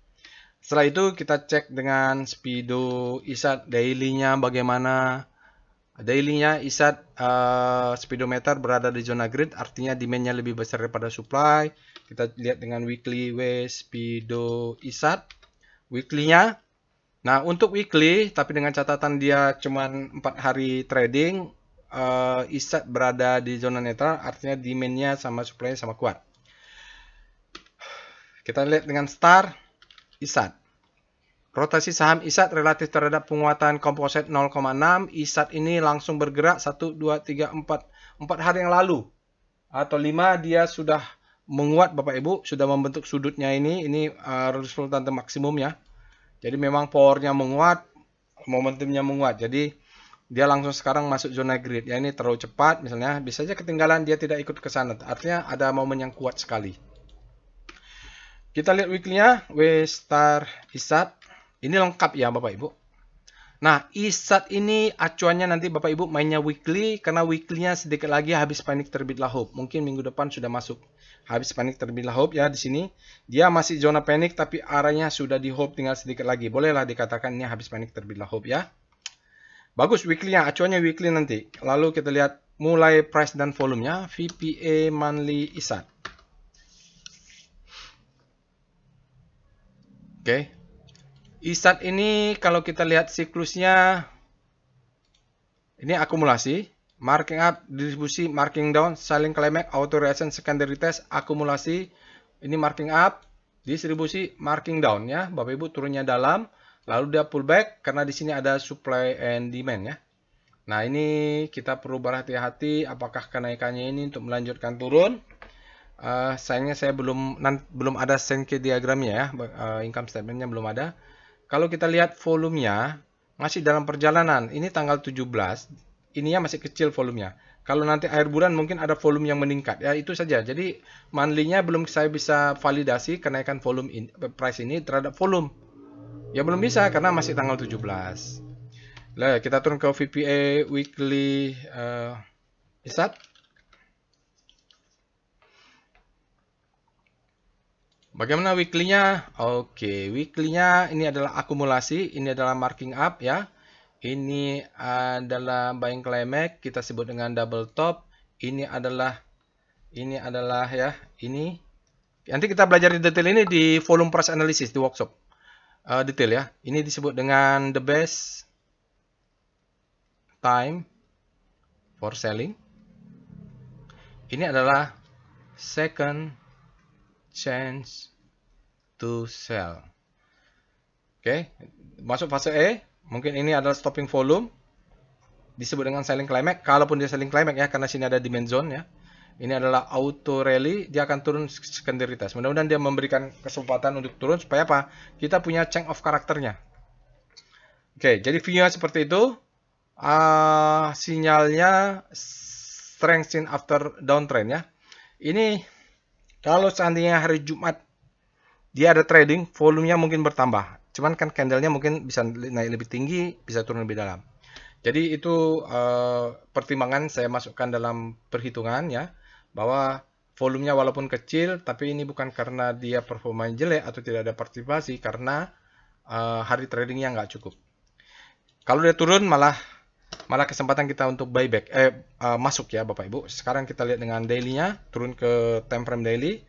Setelah itu kita cek dengan Speedo ISAT daily-nya bagaimana. Daily-nya ISAT speedometer berada di zona grid, artinya demand-nya lebih besar daripada supply. Kita lihat dengan weekly Speedo ISAT. Weekly-nya. Nah, untuk weekly, tapi dengan catatan dia cuma 4 hari trading, ISAT berada di zona netral, artinya demand-nya sama supply-nya sama kuat. Kita lihat dengan star ISAT. Rotasi saham ISAT relatif terhadap penguatan komposit 0,6. ISAT ini langsung bergerak 1, 2, 3, 4 hari yang lalu. Atau 5 dia sudah menguat Bapak Ibu, sudah membentuk sudutnya ini resultante maksimum ya. Jadi memang powernya menguat, momentumnya menguat. Jadi dia langsung sekarang masuk zona grid. Ya ini terlalu cepat misalnya, bisa saja ketinggalan dia tidak ikut ke sana. Artinya ada momen yang kuat sekali. Kita lihat weekly-nya, W star ISAT. Ini lengkap ya Bapak Ibu. Nah, ISAT ini acuannya nanti Bapak Ibu mainnya weekly, karena weekly-nya sedikit lagi habis panik terbitlah hope. Mungkin minggu depan sudah masuk habis panik terbitlah hope ya di sini. Dia masih zona panik tapi arahnya sudah di hope, tinggal sedikit lagi. Bolehlah dikatakan ini habis panik terbitlah hope ya. Bagus weekly-nya, acuannya weekly nanti. Lalu kita lihat mulai price dan volumenya, VPA monthly ISAT. Oke. ISAT ini kalau kita lihat siklusnya, ini akumulasi, marking up, distribusi, marking down, selling climax, auto reaction, secondary test, akumulasi, ini marking up, distribusi, marking down ya, Bapak Ibu turunnya dalam, lalu dia pullback karena di sini ada supply and demand ya. Nah ini kita perlu berhati-hati apakah kenaikannya ini untuk melanjutkan turun. Sayangnya saya belum ada Sankey diagramnya ya, income statementnya belum ada. Kalau kita lihat volumenya masih dalam perjalanan. Ini tanggal 17. Ininya masih kecil volumenya. Kalau nanti akhir bulan mungkin ada volume yang meningkat. Ya itu saja. Jadi monthly-nya belum saya bisa validasi kenaikan volume price ini terhadap volume. Ya belum bisa karena masih tanggal 17. Nah, kita turun ke VPA weekly ISAT. Bagaimana weekly-nya? Oke, weekly-nya ini adalah akumulasi, ini adalah marking up ya. Ini adalah buying climax, kita sebut dengan double top. Ini adalah ya, ini. Nanti kita belajar di detail ini di volume price analysis di workshop. Detail ya. Ini disebut dengan the best time for selling. Ini adalah second chance to sell. Oke, masuk fase E. Mungkin ini adalah stopping volume. Disebut dengan selling climax. Kalaupun dia selling climax ya, karena sini ada demand zone ya. Ini adalah auto rally, dia akan turun secondary test. Mudah-mudahan dia memberikan kesempatan untuk turun supaya apa? Kita punya change of karakternya. Oke, jadi view-nya seperti itu. Sinyalnya strengthen after downtrend ya. Ini kalau seandainya hari Jumat dia ada trading, volumenya mungkin bertambah. Cuman kan candlenya mungkin bisa naik lebih tinggi, bisa turun lebih dalam. Jadi itu pertimbangan saya masukkan dalam perhitungan ya, bahwa volumenya walaupun kecil, tapi ini bukan karena dia performanya jelek atau tidak ada partisipasi, karena hari tradingnya nggak cukup. Kalau dia turun malah kesempatan kita untuk buyback masuk ya Bapak Ibu. Sekarang kita lihat dengan daily-nya, turun ke time frame daily.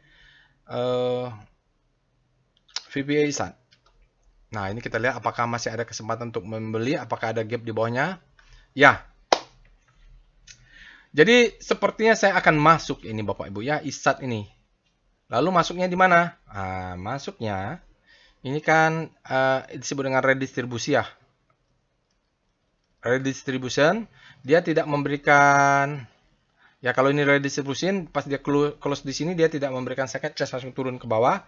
VPA ISAT. Nah, ini kita lihat apakah masih ada kesempatan untuk membeli, apakah ada gap di bawahnya. Ya. Jadi sepertinya saya akan masuk ini Bapak Ibu ya, ISAT ini. Lalu masuknya di mana? Masuknya ini kan disebut dengan redistribusi ya. Redistribution, dia tidak memberikan ya, kalau ini redistribution pas dia close di sini dia tidak memberikan second chance langsung turun ke bawah.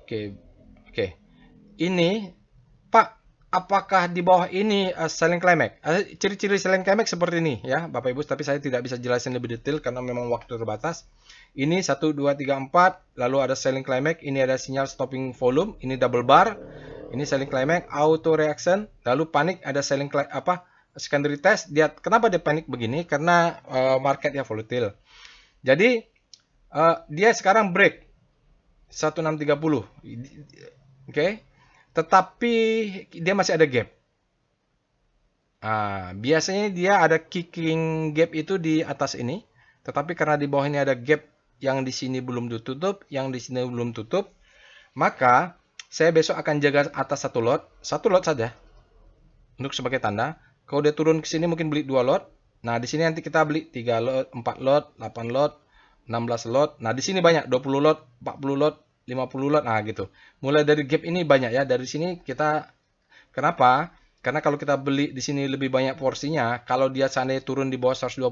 Oke. Ini Pak, apakah di bawah ini selling climax? Ciri-ciri selling climax seperti ini ya Bapak Ibu, tapi saya tidak bisa jelasin lebih detail karena memang waktu terbatas. Ini 1 2 3 4, lalu ada selling climax, ini ada sinyal stopping volume, ini double bar. Ini selling climax, auto reaction, lalu panik, ada selling secondary test. Kenapa dia panik begini? Karena marketnya volatile. Jadi dia sekarang break 1630. Oke. Tetapi dia masih ada gap. Biasanya dia ada kicking gap itu di atas ini, tetapi karena di bawah ini ada gap yang di sini belum ditutup, yang di sini belum tutup, maka saya besok akan jaga atas satu lot saja untuk sebagai tanda. Kalau dia turun ke sini mungkin beli 2 lot. Nah, di sini nanti kita beli 3 lot, 4 lot, 8 lot, 16 lot. Nah, di sini banyak 20 lot, 40 lot, 50 lot. Nah, gitu. Mulai dari gap ini banyak ya. Dari sini kita kenapa? Karena kalau kita beli di sini lebih banyak porsinya, kalau dia seandainya turun di bawah 120,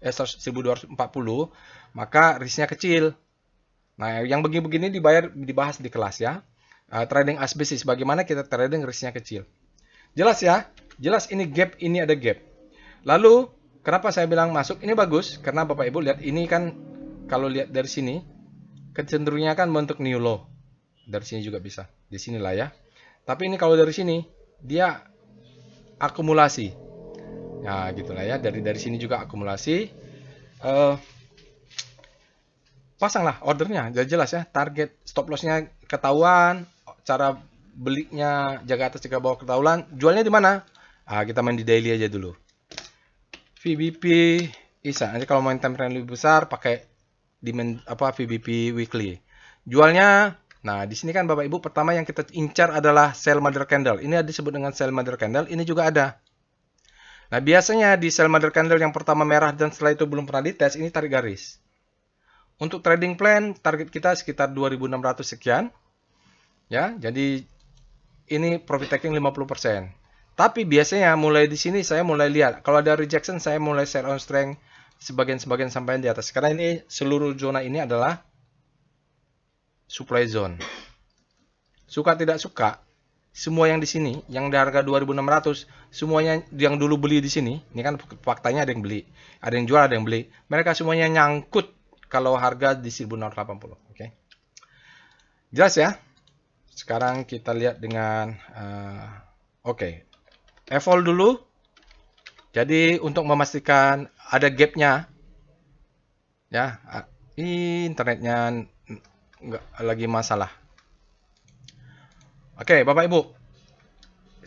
1240, maka risknya kecil. Nah, yang begini-begini dibahas di kelas ya. Trading as basis, bagaimana kita trading risknya kecil. Jelas ya? Jelas ini gap, ini ada gap. Lalu, kenapa saya bilang masuk? Ini bagus, karena Bapak Ibu lihat, ini kan kalau lihat dari sini, kecenderungannya kan bentuk new low. Dari sini juga bisa. Di sinilah ya. Tapi ini kalau dari sini, dia akumulasi. Nah, gitulah ya. Dari sini juga akumulasi. Eh, pasanglah ordernya, jadi jelas ya. Target stop lossnya ketahuan, cara belinya jaga atas jaga bawah ketahuan. Jualnya di mana? Kita main di daily aja dulu. VBP bisa. Nanti kalau main time frame lebih besar, pakai VBP weekly. Jualnya, nah di sini kan Bapak Ibu, pertama yang kita incar adalah sell mother candle. Ini disebut dengan sell mother candle. Ini juga ada. Nah, biasanya di sell mother candle yang pertama merah dan setelah itu belum pernah dites, ini tarik garis. Untuk trading plan, target kita sekitar 2.600 sekian. Ya, jadi ini profit taking 50%. Tapi biasanya mulai di sini saya mulai lihat, kalau ada rejection saya mulai sell on strength sebagian-sebagian sampai di atas. Karena ini seluruh zona ini adalah supply zone. Suka tidak suka, semua yang di sini, yang di harga 2.600, semuanya yang dulu beli di sini, ini kan faktanya ada yang beli, ada yang jual, ada yang beli. Mereka semuanya nyangkut kalau harga di 1.680. Oke. Jelas ya? Sekarang kita lihat dengan oke. Evol dulu. Jadi untuk memastikan ada gapnya, ya, internetnya nggak lagi masalah. Oke, Bapak Ibu,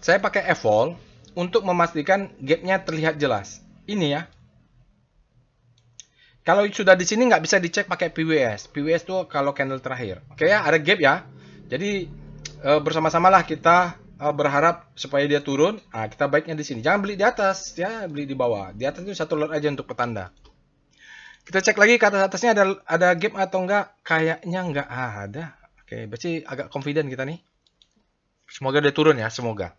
saya pakai Evol untuk memastikan gapnya terlihat jelas. Ini ya. Kalau sudah di sini nggak bisa dicek pakai PWS. PWS itu kalau candle terakhir. Oke ya, ada gap ya. Jadi bersama-samalah kita berharap supaya dia turun. Nah, kita baiknya di sini. Jangan beli di atas, ya, beli di bawah. Di atas itu satu lot aja untuk petanda. Kita cek lagi ke atas-atasnya ada gap atau enggak? Kayaknya enggak ada. Oke, berarti agak confident kita nih. Semoga dia turun ya, semoga.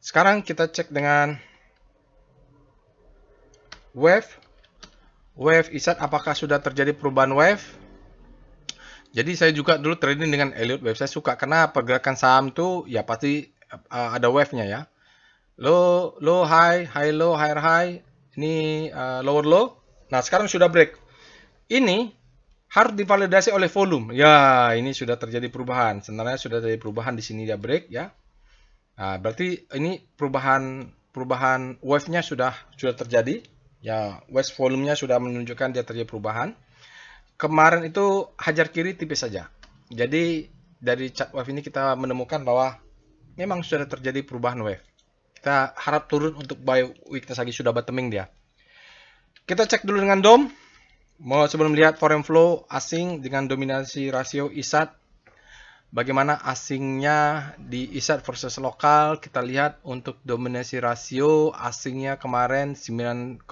Sekarang kita cek dengan wave. Wave ISAT, apakah sudah terjadi perubahan wave? Jadi saya juga dulu trading dengan Elliott Wave. Saya suka karena pergerakan saham tuh ya pasti ada wave-nya ya. Low, low, high, high, low, higher, high. Ini lower, low. Nah, sekarang sudah break. Ini harus divalidasi oleh volume. Ya, ini sudah terjadi perubahan. Sebenarnya sudah terjadi perubahan di sini dia break ya. Nah, berarti ini perubahan wave-nya sudah terjadi. Ya, wave volumenya sudah menunjukkan dia terjadi perubahan. Kemarin itu hajar kiri tipis saja. Jadi dari chart wave ini kita menemukan bahwa memang sudah terjadi perubahan wave. Kita harap turun untuk buy weakness lagi, sudah bottoming dia. Kita cek dulu dengan DOM. Mau sebelum lihat foreign flow asing dengan dominasi rasio ISAT. Bagaimana asingnya di ISAT versus lokal. Kita lihat untuk dominasi rasio asingnya kemarin 9,4%.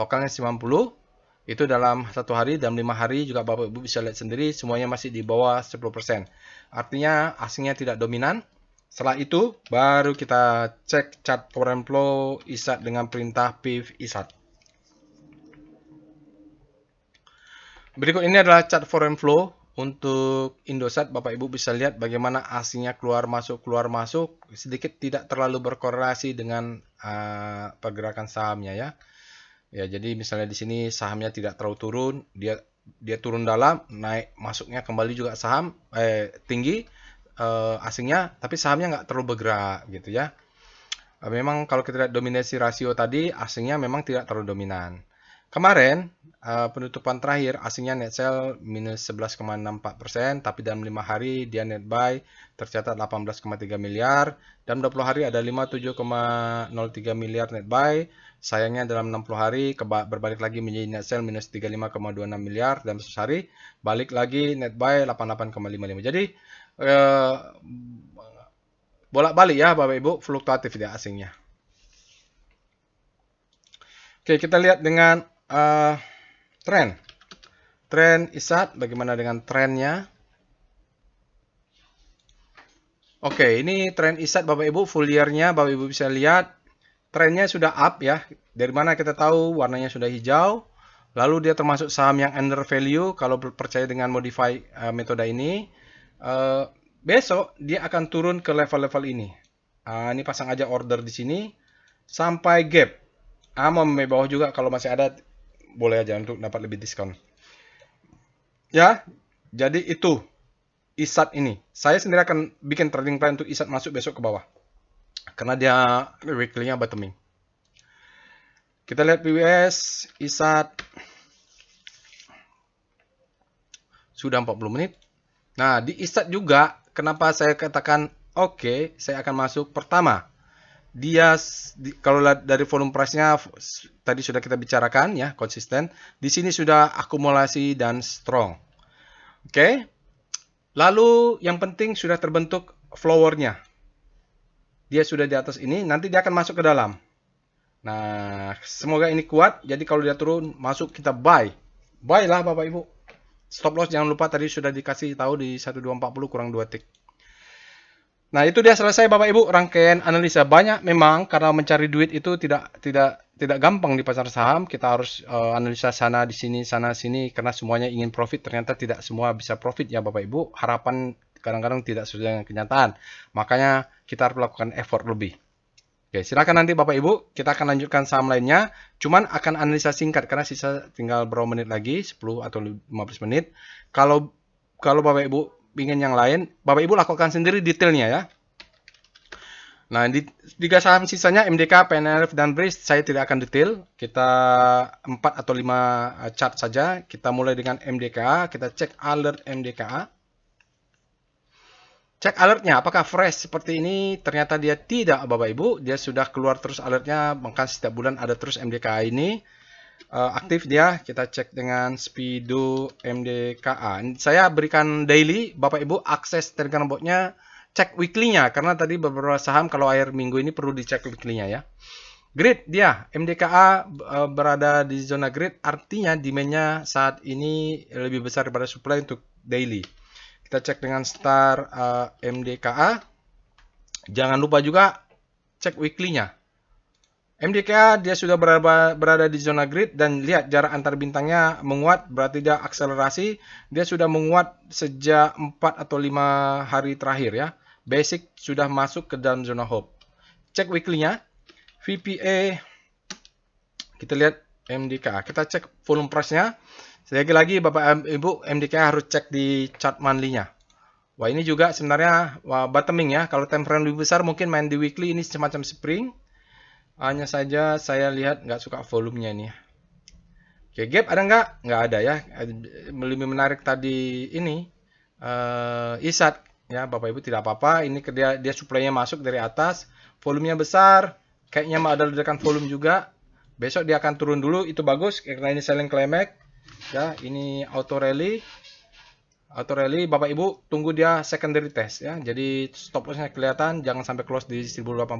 Lokalnya 90%. Itu dalam 1 hari, dalam 5 hari juga Bapak Ibu bisa lihat sendiri semuanya masih di bawah 10%. Artinya asingnya tidak dominan. Setelah itu baru kita cek chart foreign flow ISAT dengan perintah PIV ISAT. Berikut ini adalah chart foreign flow untuk Indosat. Bapak Ibu bisa lihat bagaimana asingnya keluar masuk sedikit tidak terlalu berkorelasi dengan pergerakan sahamnya ya. Ya, jadi misalnya di sini sahamnya tidak terlalu turun, dia turun dalam, naik masuknya kembali juga saham tinggi asingnya, tapi sahamnya nggak terlalu bergerak gitu ya. Memang kalau kita lihat dominasi rasio tadi, asingnya memang tidak terlalu dominan. Kemarin penutupan terakhir asingnya net sell minus 11,64%, tapi dalam 5 hari dia net buy tercatat 18,3 miliar, dalam 20 hari ada 57,03 miliar net buy. Sayangnya dalam 60 hari berbalik lagi menjadi net sell minus 35,26 miliar, dalam 1 hari balik lagi net buy 88,55. Jadi bolak-balik ya Bapak Ibu, fluktuatif dia asingnya. Oke, kita lihat dengan tren ISAT, bagaimana dengan trennya. Oke, ini tren ISAT Bapak Ibu, full year-nya Bapak Ibu bisa lihat trennya sudah up ya. Dari mana kita tahu warnanya sudah hijau. Lalu dia termasuk saham yang under value kalau percaya dengan modify metode ini. Eh, Besok dia akan turun ke level-level ini. Ini pasang aja order di sini sampai gap. Mau di bawah juga kalau masih ada boleh aja untuk dapat lebih diskon. Ya, jadi itu ISAT ini. Saya sendiri akan bikin trading plan untuk ISAT masuk besok ke bawah. Karena dia weekly-nya bottoming. Kita lihat PWS, ISAT. Sudah 40 menit. Nah, di ISAT juga, kenapa saya katakan oke, saya akan masuk. Pertama, dia kalau dari volume price-nya tadi sudah kita bicarakan ya, konsisten. Di sini sudah akumulasi dan strong. Oke. Lalu yang penting sudah terbentuk flower-nya. Dia sudah di atas ini, nanti dia akan masuk ke dalam. Nah, semoga ini kuat. Jadi kalau dia turun, masuk kita buy. Buy lah Bapak Ibu. Stop loss jangan lupa tadi sudah dikasih tahu di 1240 kurang 2 tick. Nah, itu dia selesai Bapak Ibu rangkaian analisa. Banyak memang karena mencari duit itu tidak gampang di pasar saham. Kita harus analisa sana di sini, sana sini karena semuanya ingin profit. Ternyata tidak semua bisa profit ya Bapak Ibu. Harapan kadang-kadang tidak sesuai dengan kenyataan. Makanya kita harus melakukan effort lebih. Oke, silakan nanti Bapak Ibu, kita akan lanjutkan saham lainnya. Cuman akan analisa singkat karena sisa tinggal berapa menit lagi, 10 atau 15 menit. Kalau Bapak Ibu ingin yang lain, Bapak Ibu lakukan sendiri detailnya ya. Nah, di 3 saham sisanya MDK, PNLF, dan BRIS saya tidak akan detail. Kita 4 atau 5 chart saja. Kita mulai dengan MDKA, kita cek alert MDKA. Cek alertnya, apakah fresh seperti ini? Ternyata dia tidak, Bapak Ibu. Dia sudah keluar terus alertnya, bahkan setiap bulan ada terus MDKA ini. Aktif dia, kita cek dengan Speedo MDKA. Saya berikan daily, Bapak Ibu akses Telegram botnya, cek weekly-nya. Karena tadi beberapa saham kalau akhir minggu ini perlu dicek weekly-nya ya. Grid dia, MDKA berada di zona grid, artinya demand-nya saat ini lebih besar daripada supply untuk daily. Kita cek dengan star MDKA. Jangan lupa juga cek weekly-nya. MDKA dia sudah berada di zona grid dan lihat jarak antar bintangnya menguat, berarti dia akselerasi. Dia sudah menguat sejak 4 atau 5 hari terakhir ya. Basic sudah masuk ke dalam zona hope. Cek weekly-nya. VPA. Kita lihat MDKA. Kita cek volume price-nya. Lagi-lagi Bapak Ibu, MDKA harus cek di chart monthly-nya. Wah, ini juga sebenarnya bottoming ya. Kalau time frame lebih besar mungkin main di weekly ini semacam spring. Hanya saja saya lihat nggak suka volumenya ini. Oke, gap ada nggak? Nggak ada ya. Lebih menarik tadi ini ISAT ya, Bapak Ibu tidak apa-apa. Ini dia supply-nya masuk dari atas, volumenya besar, kayaknya ada ledakan volume juga. Besok dia akan turun dulu, itu bagus karena ini selling climax. Ya, ini auto rally. Auto rally, Bapak Ibu tunggu dia secondary test ya. Jadi stop loss-nya kelihatan, jangan sampai close di 1080.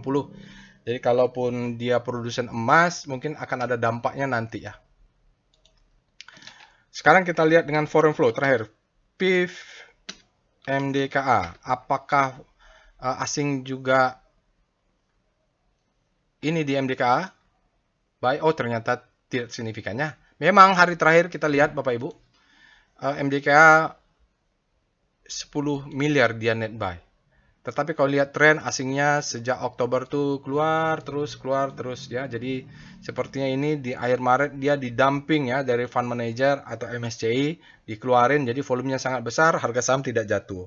Jadi kalaupun dia produsen emas, mungkin akan ada dampaknya nanti ya. Sekarang kita lihat dengan foreign flow terakhir. PIF MDKA. Apakah asing juga ini di MDKA? Buy? Oh, ternyata tidak signifikannya. Memang hari terakhir kita lihat Bapak Ibu, MDKA 10 miliar dia net buy. Tetapi kalau lihat tren asingnya sejak Oktober tuh keluar terus ya. Jadi sepertinya ini di akhir Maret dia didumping ya dari fund manager atau MSCI, dikeluarin jadi volumenya sangat besar, harga saham tidak jatuh.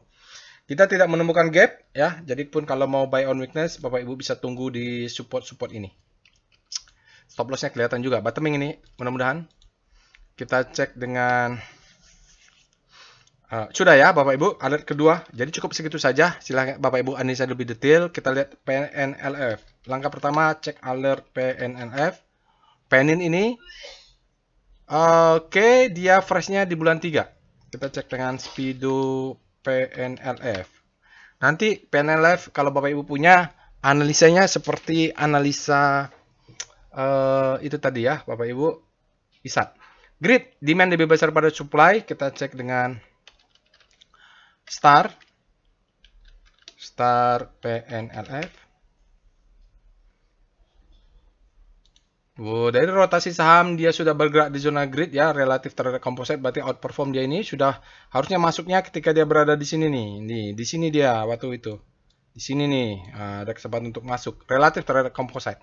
Kita tidak menemukan gap ya. Jadi pun kalau mau buy on weakness, Bapak Ibu bisa tunggu di support ini. Stop loss-nya kelihatan juga, bottoming ini mudah-mudahan. Kita cek dengan sudah ya Bapak Ibu, alert kedua. Jadi cukup segitu saja. Silahkan Bapak Ibu analisa lebih detail. Kita lihat PNLF. Langkah pertama cek alert PNLF. Penin ini oke, dia freshnya di bulan 3. Kita cek dengan Speedo PNLF. Nanti PNLF kalau Bapak Ibu punya analisanya seperti analisa itu tadi ya Bapak Ibu. ISAT. Grid, demand lebih besar pada supply. Kita cek dengan star Star PNLF. Dari rotasi saham dia sudah bergerak di zona grid ya, relatif terhadap komposit, berarti outperform dia ini sudah harusnya masuknya ketika dia berada di sini nih. Nih, di sini dia waktu itu. Di sini nih, ada kesempatan untuk masuk relatif terhadap komposit.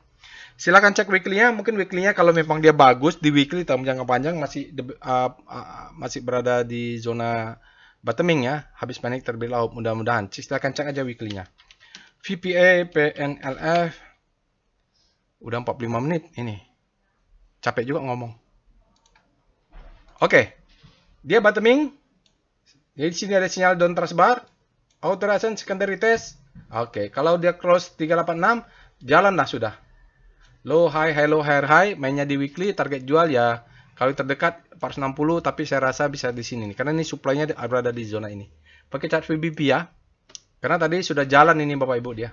Silakan cek weekly-nya, mungkin weekly-nya kalau memang dia bagus di weekly dalam jangka panjang masih berada di zona bottoming ya, habis panik terbit laut mudah-mudahan. Silakan cek aja weekly-nya. VPA PNLF udah 45 menit ini. Capek juga ngomong. Oke. Dia bottoming. Jadi di sini ada sinyal down trust bar, authorization secondary test. Oke, kalau dia cross 386, jalanlah sudah. Low high, high low, high high, mainnya di weekly, target jual ya kalau terdekat 460, tapi saya rasa bisa di sini nih, karena ini supply-nya berada di zona ini. Pakai chart VBP ya, karena tadi sudah jalan ini Bapak Ibu dia.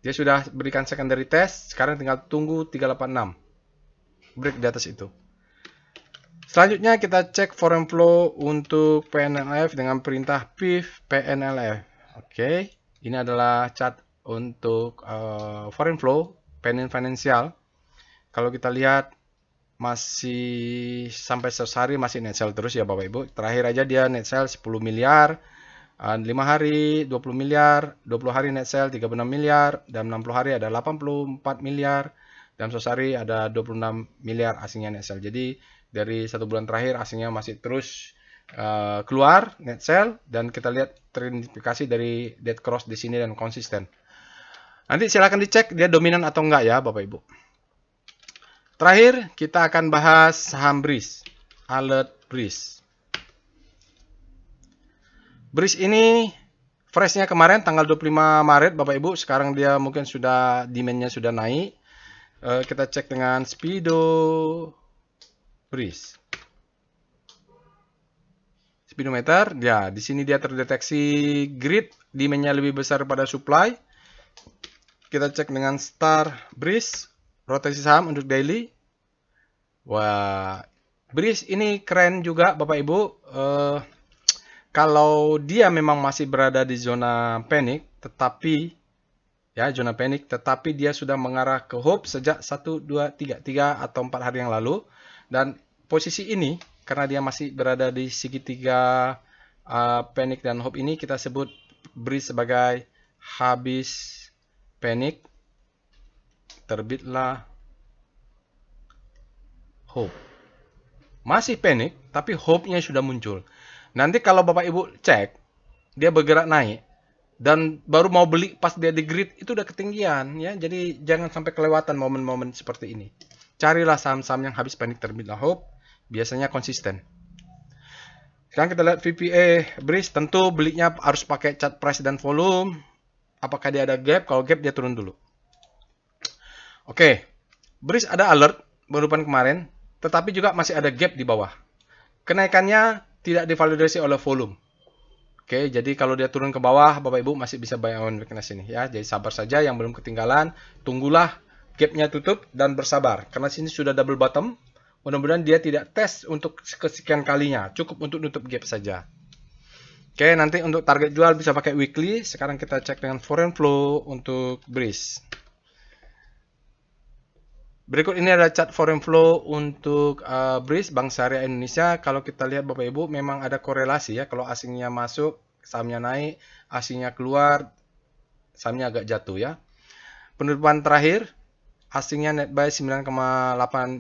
Dia sudah berikan secondary test, sekarang tinggal tunggu 386. Break di atas itu. Selanjutnya kita cek foreign flow untuk PNLF dengan perintah PIF PNLF. Oke, ini adalah chart untuk foreign flow financial. Kalau kita lihat masih sampai sehari masih net sell terus ya Bapak Ibu. Terakhir aja dia net sell 10 miliar, 5 hari 20 miliar, 20 hari net sell 36 miliar, dan 60 hari ada 84 miliar, dan 100 hari ada 26 miliar asingnya net sell. Jadi dari 1 bulan terakhir asingnya masih terus keluar net sell, dan kita lihat terindikasi dari dead cross di sini dan konsisten. Nanti silakan dicek dia dominan atau enggak ya Bapak Ibu. Terakhir kita akan bahas saham BRIS, Alert BRIS. BRIS ini freshnya kemarin tanggal 25 Maret Bapak Ibu, sekarang dia mungkin sudah demand-nya sudah naik. Kita cek dengan Speedo BRIS. Speedometer, ya di sini dia terdeteksi grid, demand-nya lebih besar pada supply. Kita cek dengan Star BRIS, rotasi saham untuk daily. Wah, BRIS ini keren juga Bapak Ibu. Kalau dia memang masih berada di zona panic, tetapi ya zona panic, tetapi dia sudah mengarah ke hope sejak 1, 2, 3 atau 4 hari yang lalu. Dan posisi ini, karena dia masih berada di segitiga panic dan hope ini, kita sebut BRIS sebagai habis panic, terbitlah hope. Masih panic, tapi hope-nya sudah muncul. Nanti kalau Bapak Ibu cek, dia bergerak naik, dan baru mau beli pas dia di grid, itu udah ketinggian ya. Jadi jangan sampai kelewatan momen-momen seperti ini. Carilah saham-saham yang habis panik terbitlah hope, biasanya konsisten. Sekarang kita lihat VPA BRIS, tentu belinya harus pakai chart price dan volume. Apakah dia ada gap? Kalau gap dia turun dulu. Oke, BRIS ada alert barusan kemarin, tetapi juga masih ada gap di bawah. Kenaikannya tidak divalidasi oleh volume. Oke, jadi kalau dia turun ke bawah, Bapak Ibu masih bisa buy on weakness ini ya. Jadi sabar saja, yang belum ketinggalan, tunggulah gapnya tutup dan bersabar. Karena sini sudah double bottom, mudah-mudahan dia tidak tes untuk kesekian kalinya, cukup untuk nutup gap saja. Oke, nanti untuk target jual bisa pakai weekly. Sekarang kita cek dengan foreign flow untuk BRIS. Berikut ini ada chart foreign flow untuk BRIS, Bank Syariah Indonesia. Kalau kita lihat Bapak Ibu, memang ada korelasi ya. Kalau asingnya masuk, sahamnya naik, asingnya keluar, sahamnya agak jatuh ya. Penutupan terakhir, asingnya net buy 9,8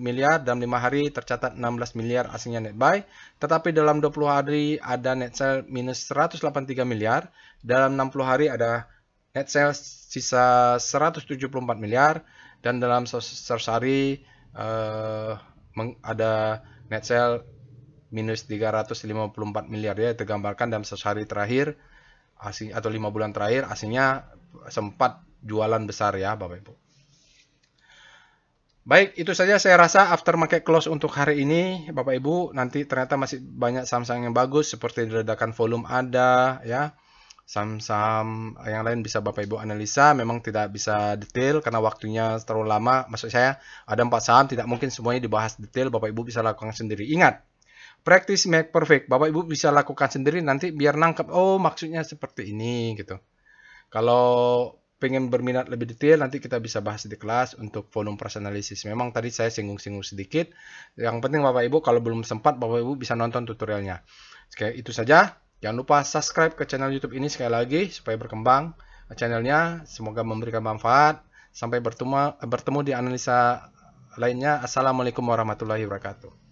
miliar, dalam 5 hari tercatat 16 miliar asingnya net buy. Tetapi dalam 20 hari ada net sell minus 183 miliar, dalam 60 hari ada net sell sisa 174 miliar, dan dalam 100 hari ada net sell minus 354 miliar ya, tergambarkan dalam 100 hari terakhir asing atau 5 bulan terakhir asingnya sempat jualan besar ya Bapak Ibu. Baik, itu saja saya rasa after market close untuk hari ini Bapak Ibu. Nanti ternyata masih banyak saham-saham yang bagus seperti ledakan volume ada ya. Saham-saham yang lain bisa Bapak Ibu analisa, memang tidak bisa detail karena waktunya terlalu lama. Maksud saya ada 4 saham, tidak mungkin semuanya dibahas detail, Bapak Ibu bisa lakukan sendiri. Ingat, practice make perfect. Bapak Ibu bisa lakukan sendiri nanti biar nangkep, oh maksudnya seperti ini gitu. Kalau pengen berminat lebih detail, nanti kita bisa bahas di kelas untuk volume price analysis. Memang tadi saya singgung-singgung sedikit. Yang penting Bapak Ibu, kalau belum sempat, Bapak Ibu bisa nonton tutorialnya. Oke, itu saja. Jangan lupa subscribe ke channel YouTube ini sekali lagi supaya berkembang channelnya. Semoga memberikan manfaat. Sampai bertemu di analisa lainnya. Assalamualaikum warahmatullahi wabarakatuh.